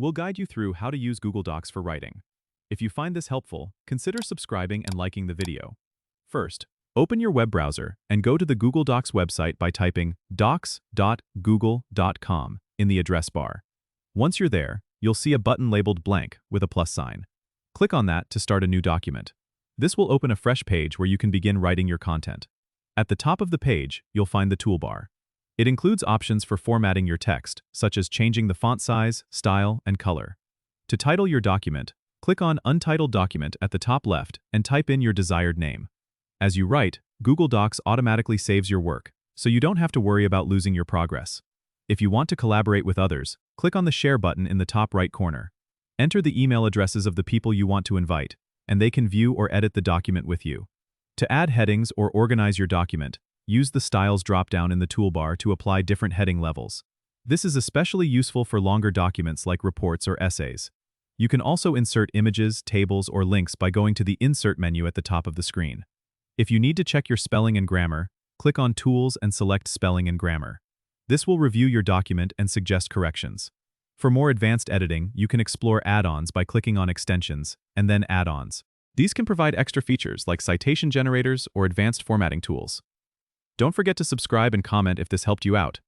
We'll guide you through how to use Google Docs for writing. If you find this helpful, consider subscribing and liking the video. First, open your web browser and go to the Google Docs website by typing docs.google.com in the address bar. Once you're there, you'll see a button labeled blank with a plus sign. Click on that to start a new document. This will open a fresh page where you can begin writing your content. At the top of the page, you'll find the toolbar. It includes options for formatting your text, such as changing the font size, style, and color. To title your document, click on Untitled Document at the top left and type in your desired name. As you write, Google Docs automatically saves your work, so you don't have to worry about losing your progress. If you want to collaborate with others, click on the Share button in the top right corner. Enter the email addresses of the people you want to invite, and they can view or edit the document with you. To add headings or organize your document, use the Styles drop-down in the toolbar to apply different heading levels. This is especially useful for longer documents like reports or essays. You can also insert images, tables, or links by going to the Insert menu at the top of the screen. If you need to check your spelling and grammar, click on Tools and select Spelling and Grammar. This will review your document and suggest corrections. For more advanced editing, you can explore add-ons by clicking on Extensions and then Add-ons. These can provide extra features like citation generators or advanced formatting tools. Don't forget to subscribe and comment if this helped you out.